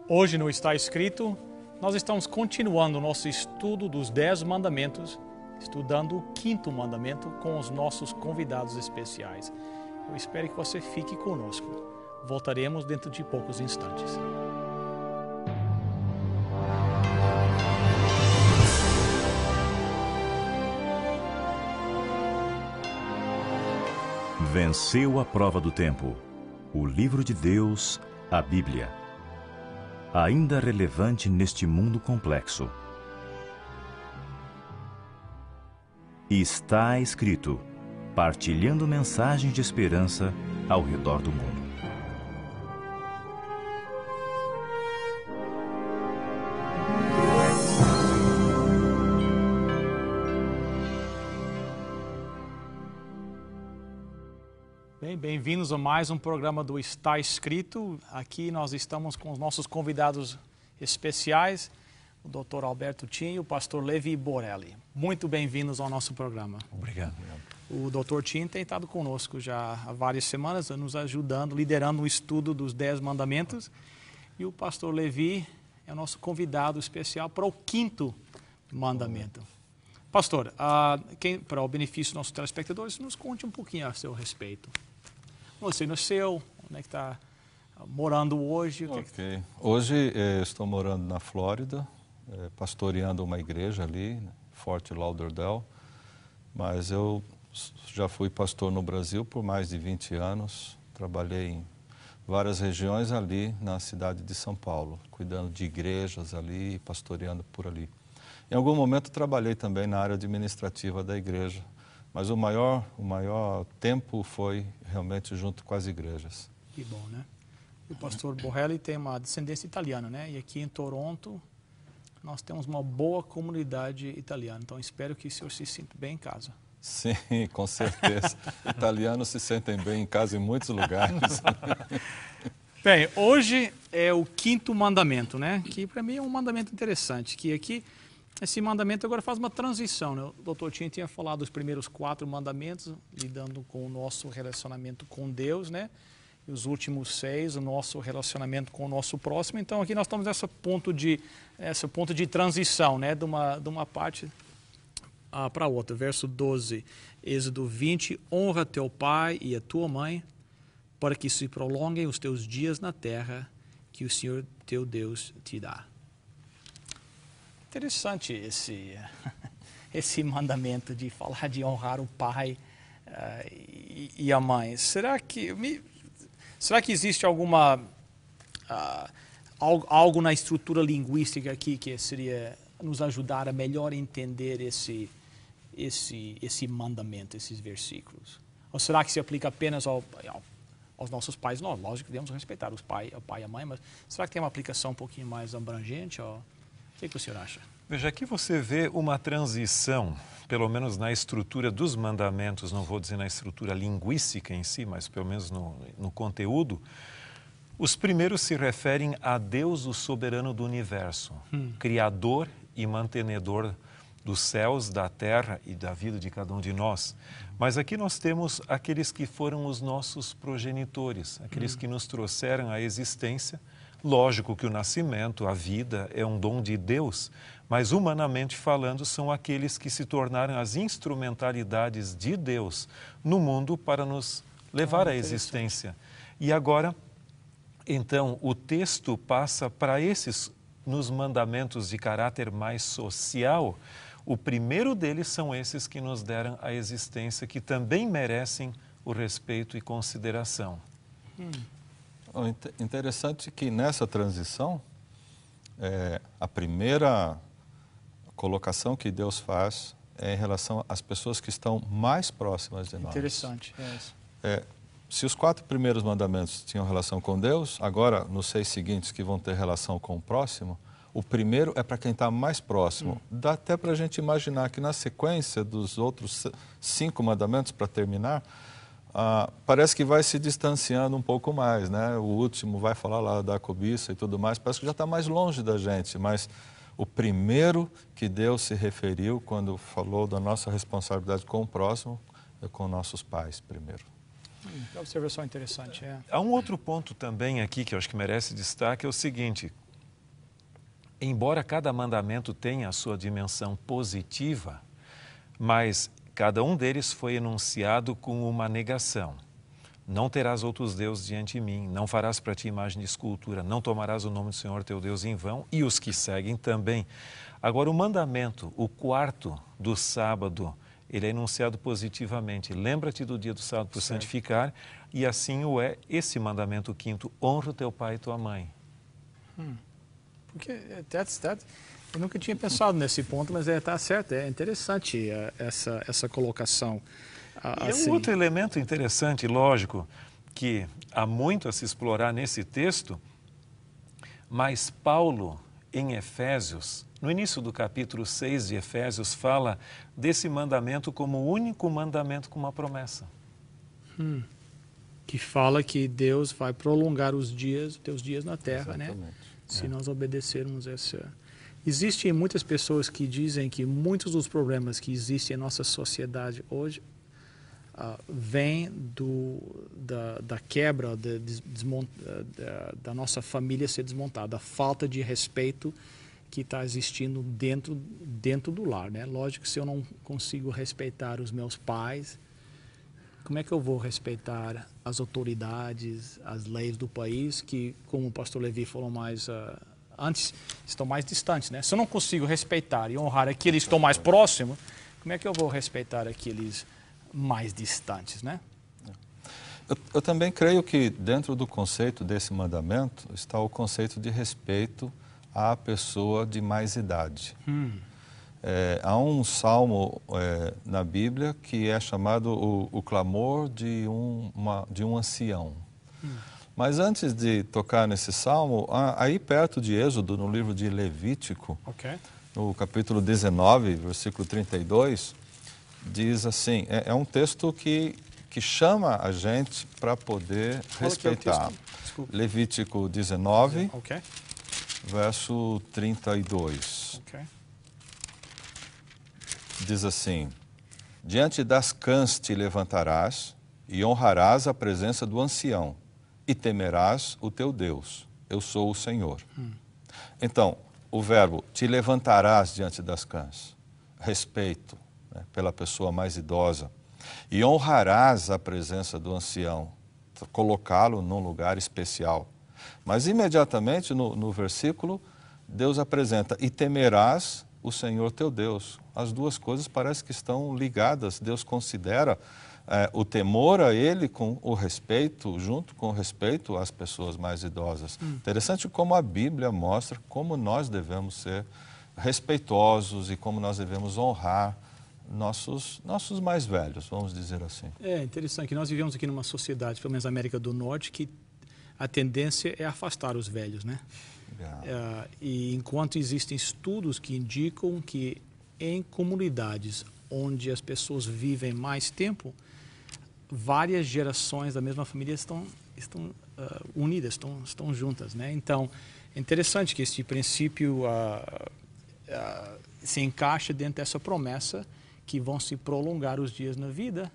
Hoje no Está Escrito, nós estamos continuando o nosso estudo dos 10 mandamentos, estudando o 5º mandamento com os nossos convidados especiais. Eu espero que você fique conosco. Voltaremos dentro de poucos instantes. Venceu a prova do tempo. O livro de Deus, a Bíblia. Ainda relevante neste mundo complexo. Está escrito, partilhando mensagens de esperança ao redor do mundo. Bem-vindos a mais um programa do Está Escrito. Aqui nós estamos com os nossos convidados especiais, o Dr. Alberto Tim e o pastor Levi Borelli. Muito bem-vindos ao nosso programa. Obrigado. O Dr. Tim tem estado conosco já há várias semanas, nos ajudando, liderando o estudo dos 10 mandamentos. E o pastor Levi é o nosso convidado especial para o 5º mandamento. Pastor, para o benefício dos nossos telespectadores, nos conte um pouquinho a seu respeito. Você nasceu, onde é que está morando hoje? Hoje estou morando na Flórida, pastoreando uma igreja ali, Fort Lauderdale, mas eu já fui pastor no Brasil por mais de 20 anos, trabalhei em várias regiões ali na cidade de São Paulo, cuidando de igrejas ali, pastoreando por ali. Em algum momento trabalhei também na área administrativa da igreja, mas o maior tempo foi realmente junto com as igrejas. Que bom, né? O pastor Borelli tem uma descendência italiana, né? E aqui em Toronto nós temos uma boa comunidade italiana. Então espero que o senhor se sinta bem em casa. Sim, com certeza. Italianos se sentem bem em casa em muitos lugares. Bem, hoje é o 5º mandamento, né? Que para mim é um mandamento interessante, que aqui esse mandamento agora faz uma transição, né? O Dr. Tim tinha falado dos primeiros 4 mandamentos, lidando com o nosso relacionamento com Deus, né? E os últimos 6, o nosso relacionamento com o nosso próximo. Então aqui nós estamos nesse ponto de transição, né? De uma parte para outra. Verso 12, Êxodo 20, honra teu pai e a tua mãe, para que se prolonguem os teus dias na terra que o Senhor teu Deus te dá. Interessante esse mandamento de falar de honrar o pai e a mãe. Será que existe algo na estrutura linguística aqui que seria nos ajudar a melhor entender esse mandamento, esses versículos? Ou será que se aplica apenas aos nossos pais? Não, lógico que devemos respeitar o pai e a mãe, mas será que tem uma aplicação um pouquinho mais abrangente? O que o senhor acha? Veja, aqui você vê uma transição, pelo menos na estrutura dos mandamentos, não vou dizer na estrutura linguística em si, mas pelo menos no conteúdo. Os primeiros se referem a Deus, o soberano do universo, criador e mantenedor dos céus, da terra e da vida de cada um de nós. Mas aqui nós temos aqueles que foram os nossos progenitores, aqueles que nos trouxeram à existência. Lógico que o nascimento, a vida, é um dom de Deus, mas humanamente falando, são aqueles que se tornaram as instrumentalidades de Deus no mundo para nos levar à existência. E agora, então, o texto passa para esses, nos mandamentos de caráter mais social. O primeiro deles são esses que nos deram a existência, que também merecem o respeito e consideração. Interessante que nessa transição, a primeira colocação que Deus faz é em relação às pessoas que estão mais próximas de nós. Interessante. Se os 4 primeiros mandamentos tinham relação com Deus, agora nos 6 seguintes que vão ter relação com o próximo, o primeiro é para quem está mais próximo. Dá até para a gente imaginar que na sequência dos outros 5 mandamentos, para terminar, parece que vai se distanciando um pouco mais, né? O último vai falar lá da cobiça e tudo mais, parece que já está mais longe da gente, mas o primeiro que Deus se referiu quando falou da nossa responsabilidade com o próximo é com nossos pais primeiro. Que observação interessante. Há um outro ponto também aqui que eu acho que merece destaque, é o seguinte: embora cada mandamento tenha a sua dimensão positiva, mas cada um deles foi enunciado com uma negação. Não terás outros deuses diante de mim, não farás para ti imagem de escultura, não tomarás o nome do Senhor teu Deus em vão, e os que seguem também. Agora, o mandamento, o quarto do sábado, ele é enunciado positivamente. Lembra-te do dia do sábado por santificar, e assim o é esse mandamento quinto, honra o teu pai e tua mãe. Porque eu nunca tinha pensado nesse ponto, mas está certo, é interessante essa colocação. E é um outro elemento interessante, lógico, que há muito a se explorar nesse texto, mas Paulo, em Efésios, no início do capítulo 6 de Efésios, fala desse mandamento como o único mandamento com uma promessa. Que fala que Deus vai prolongar os teus dias na terra, Exatamente. né? Se nós obedecermos essa... Existem muitas pessoas que dizem que muitos dos problemas que existem em nossa sociedade hoje vêm da quebra, da nossa família ser desmontada, da falta de respeito que está existindo dentro do lar, né? Lógico que se eu não consigo respeitar os meus pais, como é que eu vou respeitar as autoridades, as leis do país, que, como o pastor Levi falou mais antes, estão mais distantes, né? Se eu não consigo respeitar e honrar aqueles que estão mais próximos, como é que eu vou respeitar aqueles mais distantes, né? Eu também creio que dentro do conceito desse mandamento está o conceito de respeito à pessoa de mais idade. Há um salmo na Bíblia que é chamado o clamor de um ancião. Mas antes de tocar nesse salmo, aí perto de Êxodo, no livro de Levítico, no capítulo 19, versículo 32, diz assim, é um texto que chama a gente para poder respeitar. Levítico 19, verso 32. Diz assim, diante das cãs te levantarás e honrarás a presença do ancião e temerás o teu Deus. Eu sou o Senhor. Então, o verbo te levantarás diante das cãs, respeito, né, pela pessoa mais idosa, e honrarás a presença do ancião, colocá-lo num lugar especial. Mas imediatamente no versículo, Deus apresenta, e temerás o Senhor teu Deus. As duas coisas parecem que estão ligadas. Deus considera o temor a Ele com o respeito, junto com o respeito às pessoas mais idosas. Interessante como a Bíblia mostra como nós devemos ser respeitosos e como nós devemos honrar nossos mais velhos, vamos dizer assim. É interessante que nós vivemos aqui numa sociedade, pelo menos na América do Norte, que a tendência é afastar os velhos, né? E enquanto existem estudos que indicam que em comunidades onde as pessoas vivem mais tempo, várias gerações da mesma família estão unidas, estão juntas, né? Então, é interessante que esse princípio se encaixa dentro dessa promessa que vão se prolongar os dias na vida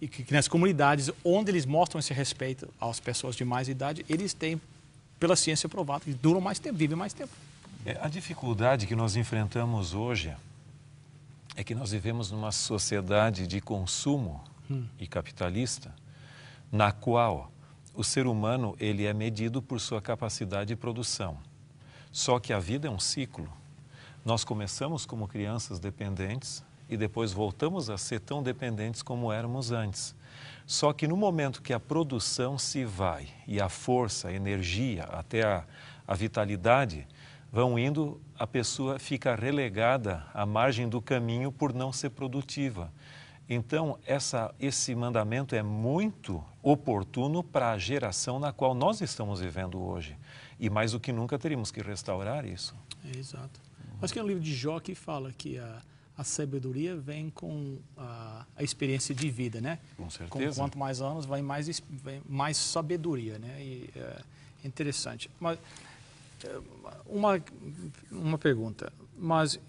e que nas comunidades onde eles mostram esse respeito às pessoas de mais idade, eles têm, pela ciência provado, que duram mais tempo, vivem mais tempo. A dificuldade que nós enfrentamos hoje é que nós vivemos numa sociedade de consumo e capitalista, na qual o ser humano ele é medido por sua capacidade de produção. Só que a vida é um ciclo. Nós começamos como crianças dependentes e depois voltamos a ser tão dependentes como éramos antes. Só que no momento que a produção se vai e a força, a energia, até a vitalidade vão indo, a pessoa fica relegada à margem do caminho por não ser produtiva. Então, esse mandamento é muito oportuno para a geração na qual nós estamos vivendo hoje. E mais do que nunca teríamos que restaurar isso. Exato. Acho que é um livro de Jó que fala que a sabedoria vem com a experiência de vida, né? Com certeza. Quanto mais anos, vem mais sabedoria, né? E, é interessante. Mas uma pergunta. Mas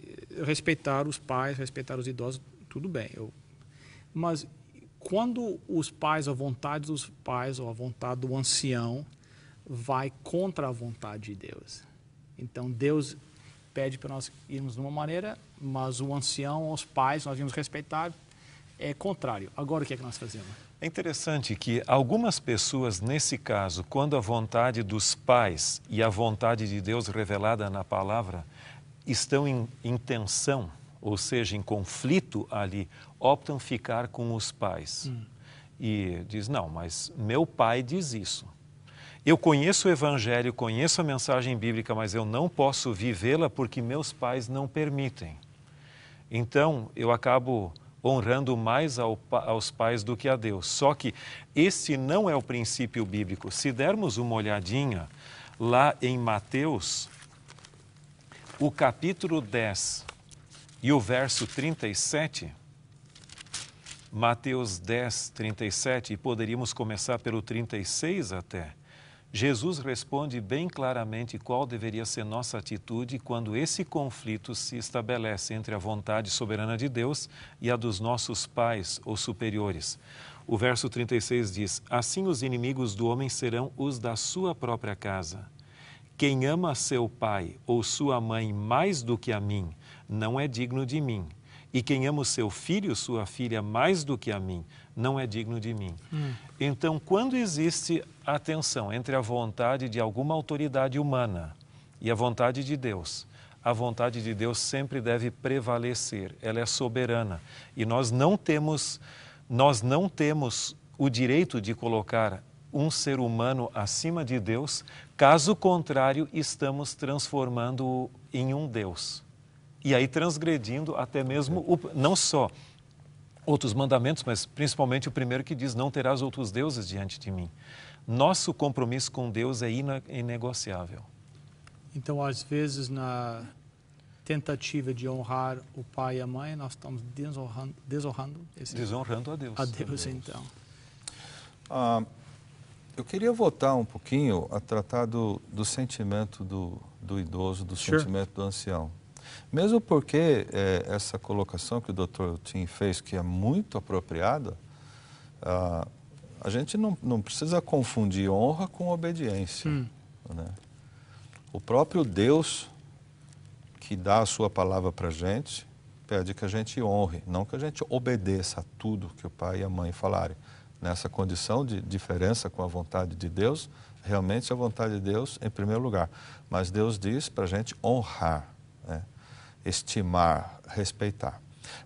respeitar os pais, respeitar os idosos, tudo bem. Mas quando a vontade dos pais ou a vontade do ancião vai contra a vontade de Deus, Então, Deus pede para nós irmos de uma maneira, mas o ancião, os pais, nós vimos respeitar, é contrário. Agora, o que é que nós fazemos? É interessante que algumas pessoas, nesse caso, quando a vontade dos pais e a vontade de Deus revelada na palavra estão em tensão, ou seja, em conflito ali, optam ficar com os pais. E diz, não, mas meu pai diz isso. Eu conheço o Evangelho, conheço a mensagem bíblica, mas eu não posso vivê-la porque meus pais não permitem. Então, eu acabo honrando mais aos pais do que a Deus. Só que esse não é o princípio bíblico. Se dermos uma olhadinha lá em Mateus, o capítulo 10 e o verso 37, Mateus 10, 37, e poderíamos começar pelo 36 até, Jesus responde bem claramente qual deveria ser nossa atitude quando esse conflito se estabelece entre a vontade soberana de Deus e a dos nossos pais ou superiores. O verso 36 diz, assim os inimigos do homem serão os da sua própria casa. Quem ama seu pai ou sua mãe mais do que a mim, não é digno de mim. E quem ama o seu filho, sua filha, mais do que a mim, não é digno de mim. Então, quando existe a tensão entre a vontade de alguma autoridade humana e a vontade de Deus, a vontade de Deus sempre deve prevalecer, ela é soberana. E nós não temos o direito de colocar um ser humano acima de Deus, caso contrário, estamos transformando-o em um Deus. E aí transgredindo até mesmo, não só outros mandamentos, mas principalmente o primeiro que diz, não terás outros deuses diante de mim. Nosso compromisso com Deus é inegociável. Então, às vezes, na tentativa de honrar o pai e a mãe, nós estamos desonrando a Deus. A Deus, então. Eu queria voltar um pouquinho a tratar do sentimento do idoso, do sentimento do ancião. Mesmo porque essa colocação que o Dr. Tim fez, que é muito apropriada, a gente não precisa confundir honra com obediência. Né? O próprio Deus, que dá a sua palavra para a gente, pede que a gente honre, não que a gente obedeça a tudo que o pai e a mãe falarem. Nessa condição de diferença com a vontade de Deus, realmente a vontade de Deus em primeiro lugar. Mas Deus diz para a gente honrar, né? Estimar, respeitar.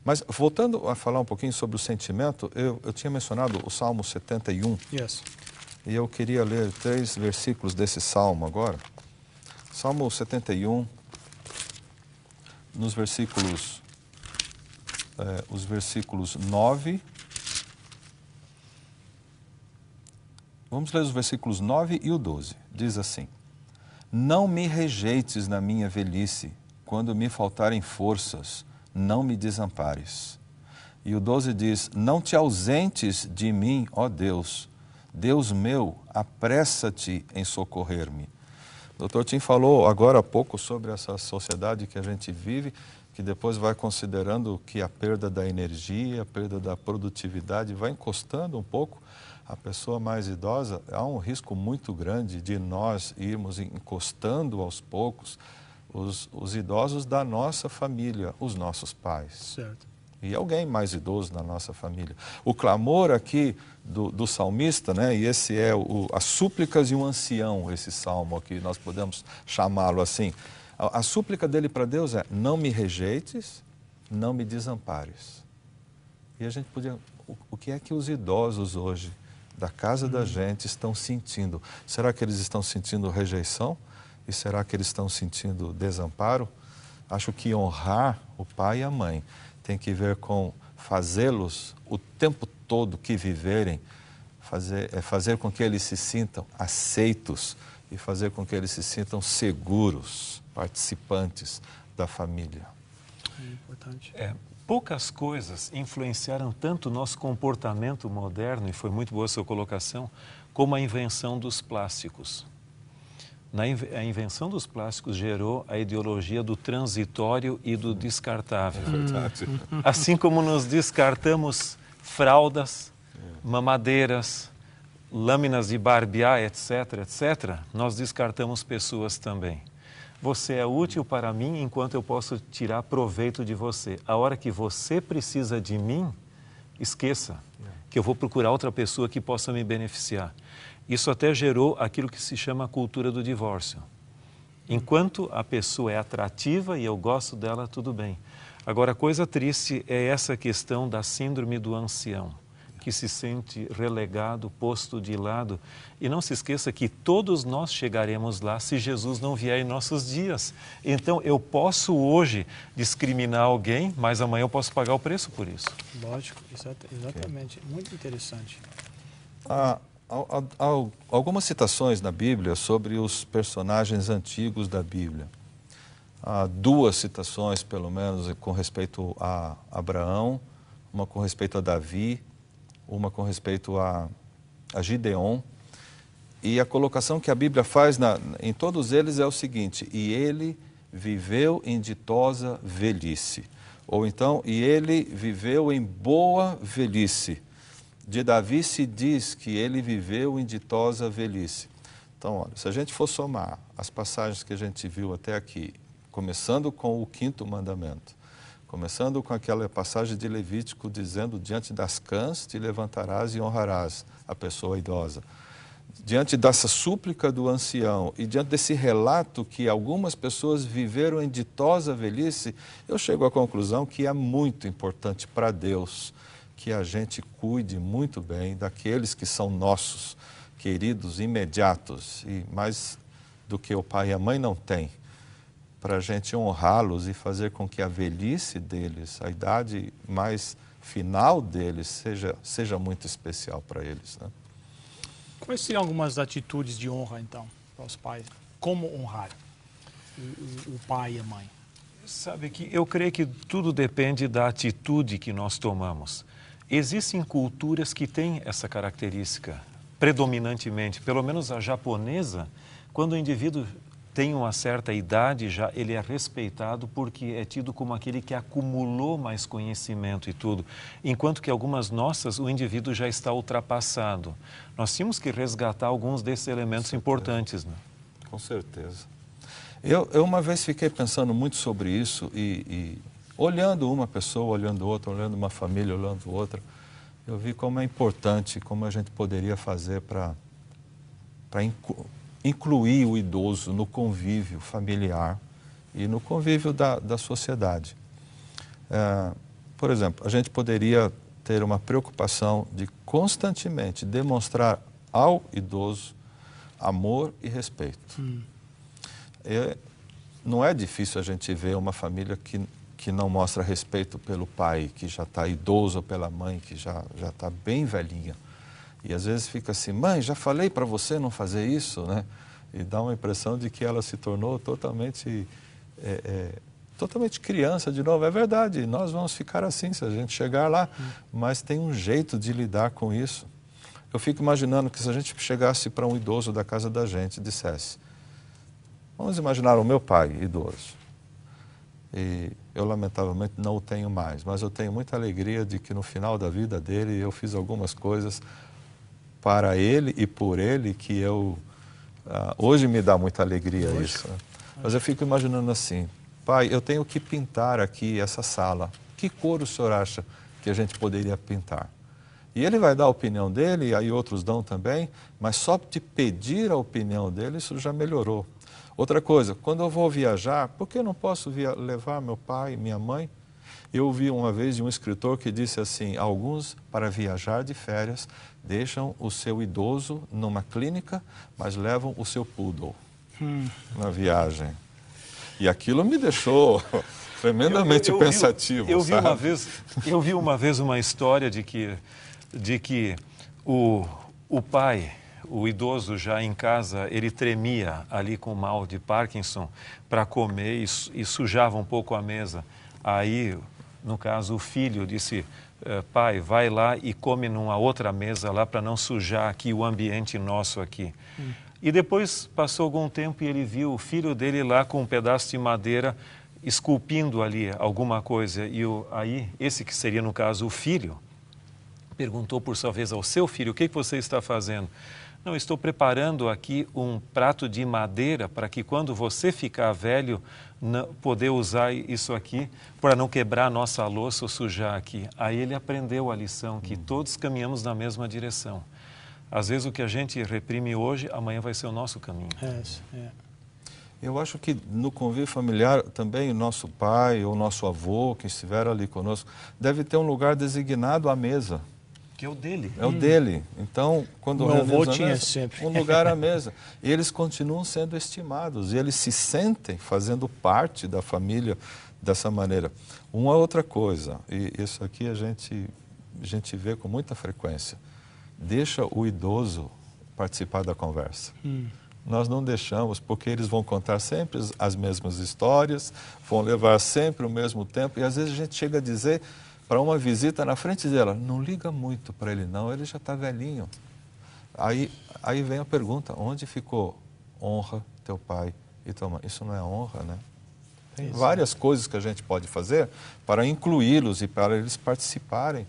Mas voltando a falar um pouquinho sobre o sentimento, eu tinha mencionado o Salmo 71. Yes. E eu queria ler 3 versículos desse Salmo agora. Salmo 71, nos versículos, os versículos 9. Vamos ler os versículos 9 e o 12. Diz assim, não me rejeites na minha velhice, quando me faltarem forças, não me desampares. E o 12 diz, não te ausentes de mim, ó Deus. Deus meu, apressa-te em socorrer-me. O Dr. Tim falou agora há pouco sobre essa sociedade que a gente vive, que depois vai considerando que a perda da energia, a perda da produtividade vai encostando um pouco a pessoa mais idosa. Há um risco muito grande de nós irmos encostando aos poucos os idosos da nossa família, os nossos pais. Certo. E alguém mais idoso na nossa família. O clamor aqui do salmista, né, e esse é as súplicas de um ancião, esse salmo aqui, nós podemos chamá-lo assim. A súplica dele para Deus é, não me rejeites, não me desampares. E a gente podia, o que é que os idosos hoje, da casa da gente, estão sentindo? Será que eles estão sentindo rejeição? E será que eles estão sentindo desamparo? Acho que honrar o pai e a mãe tem que ver com fazê-los o tempo todo que viverem, fazer com que eles se sintam aceitos e fazer com que eles se sintam seguros, participantes da família. É importante. Poucas coisas influenciaram tanto o nosso comportamento moderno, e foi muito boa a sua colocação, como a invenção dos plásticos. A invenção dos plásticos gerou a ideologia do transitório e do descartável. Verdade. Assim como nos descartamos fraldas, mamadeiras, lâminas de barbear, etc., etc., nós descartamos pessoas também. Você é útil para mim enquanto eu posso tirar proveito de você. A hora que você precisa de mim, esqueça que eu vou procurar outra pessoa que possa me beneficiar. Isso até gerou aquilo que se chama a cultura do divórcio. Enquanto a pessoa é atrativa e eu gosto dela, tudo bem. Agora, a coisa triste é essa questão da síndrome do ancião, que se sente relegado, posto de lado. E não se esqueça que todos nós chegaremos lá se Jesus não vier em nossos dias. Então, eu posso hoje discriminar alguém, mas amanhã eu posso pagar o preço por isso. Lógico, exatamente. Muito interessante. Há algumas citações na Bíblia sobre os personagens antigos da Bíblia. Há duas citações, pelo menos, com respeito a Abraão, uma com respeito a Davi, uma com respeito a Gideon. E a colocação que a Bíblia faz em todos eles é o seguinte: e ele viveu em ditosa velhice. Ou então, e ele viveu em boa velhice. De Davi se diz que ele viveu em ditosa velhice. Então, olha, se a gente for somar as passagens que a gente viu até aqui, começando com o 5º mandamento, começando com aquela passagem de Levítico dizendo: diante das cãs te levantarás e honrarás a pessoa idosa. Diante dessa súplica do ancião e diante desse relato que algumas pessoas viveram em ditosa velhice, eu chego à conclusão que é muito importante para Deus que a gente cuide muito bem daqueles que são nossos, queridos, imediatos, e mais do que o pai e a mãe não têm, para a gente honrá-los e fazer com que a velhice deles, a idade mais final deles, seja muito especial para eles, né? Quais seriam algumas atitudes de honra, então, para os pais? Como honrar o pai e a mãe? Sabe que eu creio que tudo depende da atitude que nós tomamos. Existem culturas que têm essa característica, predominantemente, pelo menos a japonesa, quando o indivíduo tem uma certa idade, já ele é respeitado porque é tido como aquele que acumulou mais conhecimento e tudo. Enquanto que algumas nossas, o indivíduo já está ultrapassado. Nós tínhamos que resgatar alguns desses elementos importantes, né? Com certeza. Eu uma vez fiquei pensando muito sobre isso e olhando uma pessoa, olhando outra, olhando uma família, olhando outra, eu vi como é importante, como a gente poderia fazer para incluir o idoso no convívio familiar e no convívio da sociedade. Por exemplo, a gente poderia ter uma preocupação de constantemente demonstrar ao idoso amor e respeito. Não é difícil a gente ver uma família que não mostra respeito pelo pai, que já está idoso, ou pela mãe, que já está bem velhinha. E às vezes fica assim: mãe, já falei para você não fazer isso, né? E dá uma impressão de que ela se tornou totalmente criança de novo. É verdade, nós vamos ficar assim se a gente chegar lá, mas tem um jeito de lidar com isso. Eu fico imaginando que se a gente chegasse para um idoso da casa da gente e dissesse: vamos imaginar o meu pai idoso, e eu lamentavelmente não o tenho mais, mas eu tenho muita alegria de que no final da vida dele eu fiz algumas coisas para ele e por ele que hoje me dá muita alegria isso, né? Mas eu fico imaginando assim: pai, eu tenho que pintar aqui essa sala, que cor o senhor acha que a gente poderia pintar? E ele vai dar a opinião dele, e aí outros dão também, mas só de pedir a opinião dele, isso já melhorou. Outra coisa, quando eu vou viajar, por que eu não posso levar meu pai e minha mãe? Eu ouvi uma vez de um escritor que disse assim: alguns, para viajar de férias, deixam o seu idoso numa clínica, mas levam o seu poodle na viagem. E aquilo me deixou tremendamente pensativo. Eu vi uma vez uma história de que o pai, o idoso já em casa, ele tremia ali com mal de Parkinson para comer e sujava um pouco a mesa. Aí, no caso, o filho disse: pai, vai lá e come numa outra mesa lá para não sujar aqui o ambiente nosso aqui. E depois passou algum tempo e ele viu o filho dele lá com um pedaço de madeira esculpindo ali alguma coisa. E aí, esse que seria, no caso, o filho, perguntou por sua vez ao seu filho: o que você está fazendo? Não, estou preparando aqui um prato de madeira para que quando você ficar velho, poder usar isso aqui para não quebrar a nossa louça ou sujar aqui. Aí ele aprendeu a lição que todos caminhamos na mesma direção. Às vezes o que a gente reprime hoje, amanhã vai ser o nosso caminho. Eu acho que no convívio familiar também o nosso pai ou o nosso avô, que estiver ali conosco, deve ter um lugar designado à mesa. Que é o dele. É o dele. Então, quando o meu avô reunimos a tinha mesa, sempre um lugar à mesa. E eles continuam sendo estimados, e eles se sentem fazendo parte da família dessa maneira. Uma outra coisa, e isso aqui a gente vê com muita frequência, deixa o idoso participar da conversa. Nós não deixamos, porque eles vão contar sempre as mesmas histórias, vão levar sempre o mesmo tempo, e às vezes a gente chega a dizer para uma visita na frente dela, não liga muito para ele não, ele já está velhinho. Aí vem a pergunta, onde ficou honra teu pai e tua mãe? Isso não é honra, né? Tem várias coisas que a gente pode fazer para incluí-los e para eles participarem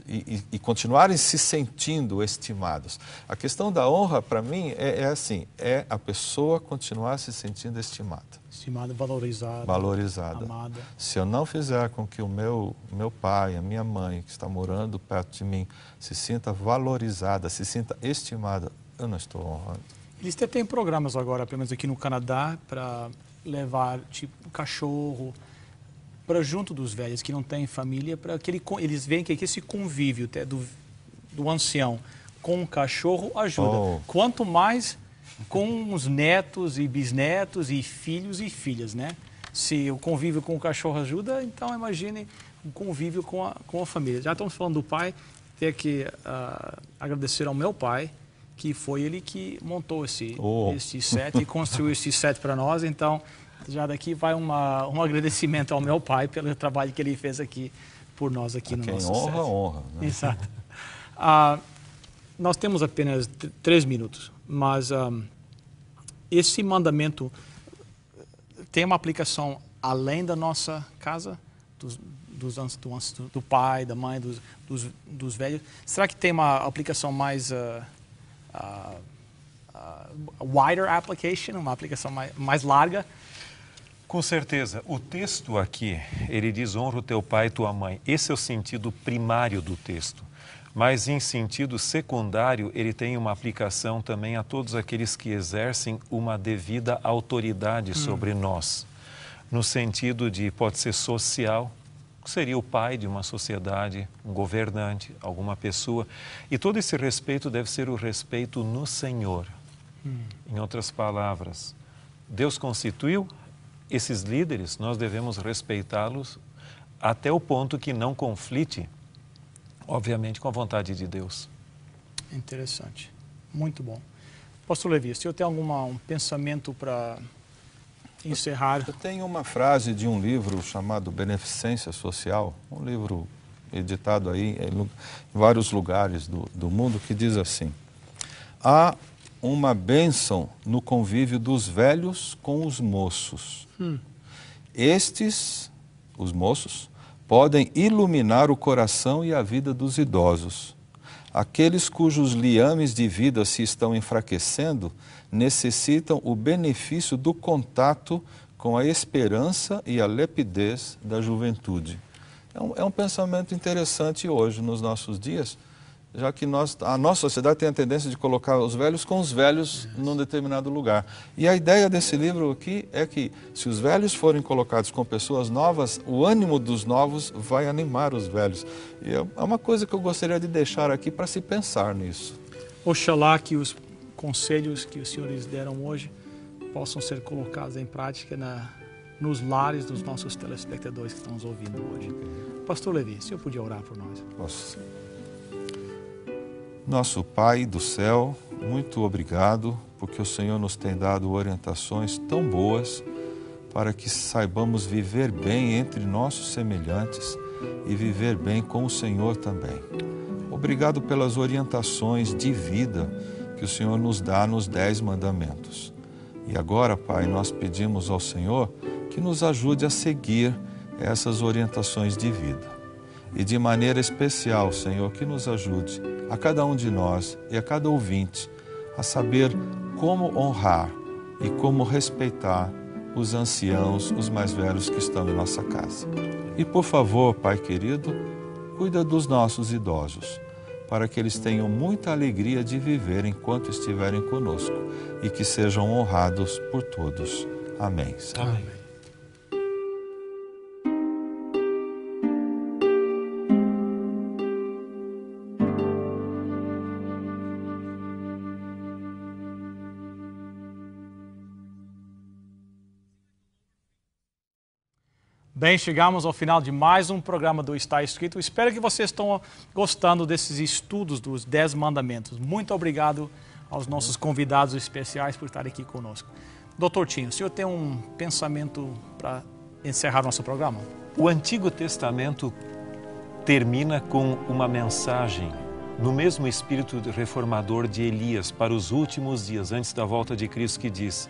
e continuarem se sentindo estimados. A questão da honra, para mim, é assim, é a pessoa continuar se sentindo estimada. Estimada, valorizada. Valorizada. Amada. Se eu não fizer com que o meu pai, a minha mãe, que está morando perto de mim, se sinta valorizada, se sinta estimada, eu não estou honrando. Eles têm programas agora, pelo menos aqui no Canadá, para levar, tipo, cachorro para junto dos velhos que não têm família, para que eles veem que esse convívio do ancião com o cachorro ajuda. Quanto mais com os netos e bisnetos e filhos e filhas, né? Se o convívio com o cachorro ajuda, então imagine o convívio com a família. Já estamos falando do pai, tenho que agradecer ao meu pai, que foi ele que montou esse set e construiu esse set para nós, então já daqui vai um agradecimento ao meu pai pelo trabalho que ele fez aqui por nós aqui no nosso set. Honra, né? Exato. Nós temos apenas 3 minutos, mas esse mandamento tem uma aplicação além da nossa casa, do pai, da mãe, dos velhos. Será que tem uma aplicação mais wider application, uma aplicação mais larga? Com certeza. O texto aqui, ele diz honra o teu pai e tua mãe. Esse é o sentido primário do texto. Mas em sentido secundário, ele tem uma aplicação também a todos aqueles que exercem uma devida autoridade sobre nós. No sentido de, pode ser social, seria o pai de uma sociedade, um governante, alguma pessoa. E todo esse respeito deve ser o respeito no Senhor. Em outras palavras, Deus constituiu esses líderes, nós devemos respeitá-los até o ponto que não conflite, obviamente, com a vontade de Deus. Interessante. Muito bom. Pastor Levi, o senhor tem um pensamento para encerrar? Eu tenho uma frase de um livro chamado Beneficência Social, um livro editado aí em vários lugares do mundo, que diz assim: há uma bênção no convívio dos velhos com os moços. Estes, os moços, podem iluminar o coração e a vida dos idosos. Aqueles cujos liames de vida se estão enfraquecendo necessitam o benefício do contato com a esperança e a lepidez da juventude. É um pensamento interessante hoje, nos nossos dias, já que a nossa sociedade tem a tendência de colocar os velhos com os velhos num determinado lugar. E a ideia desse livro aqui é que, se os velhos forem colocados com pessoas novas, o ânimo dos novos vai animar os velhos. E é uma coisa que eu gostaria de deixar aqui para se pensar nisso. Oxalá que os conselhos que os senhores deram hoje possam ser colocados em prática nos lares dos nossos telespectadores que estão nos ouvindo hoje. Pastor Levi, se eu podia orar por nós. Posso. Nosso Pai do céu, muito obrigado, porque o Senhor nos tem dado orientações tão boas para que saibamos viver bem entre nossos semelhantes e viver bem com o Senhor também. Obrigado pelas orientações de vida que o Senhor nos dá nos 10 mandamentos. E agora, Pai, nós pedimos ao Senhor que nos ajude a seguir essas orientações de vida. E de maneira especial, Senhor, que nos ajude a cada um de nós e a cada ouvinte a saber como honrar e como respeitar os anciãos, os mais velhos que estão em nossa casa. E por favor, Pai querido, cuida dos nossos idosos, para que eles tenham muita alegria de viver enquanto estiverem conosco e que sejam honrados por todos. Amém. Amém. Bem, chegamos ao final de mais um programa do Está Escrito. Espero que vocês estão gostando desses estudos dos 10 mandamentos. Muito obrigado aos nossos convidados especiais por estarem aqui conosco. Dr. Tinho, o senhor tem um pensamento para encerrar nosso programa? O Antigo Testamento termina com uma mensagem no mesmo espírito reformador de Elias para os últimos dias, antes da volta de Cristo, que diz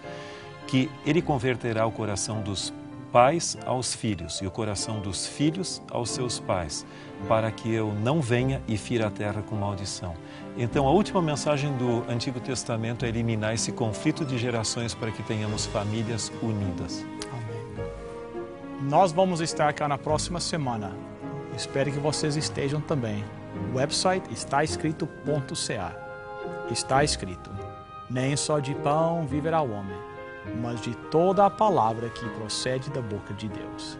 que ele converterá o coração dos pais aos filhos e o coração dos filhos aos seus pais, para que eu não venha e fira a terra com maldição. Então, a última mensagem do Antigo Testamento é eliminar esse conflito de gerações para que tenhamos famílias unidas. Amém. Nós vamos estar cá na próxima semana. Espero que vocês estejam também. O website estaescrito.ca. Está escrito: nem só de pão viverá o homem, mas de toda a palavra que procede da boca de Deus.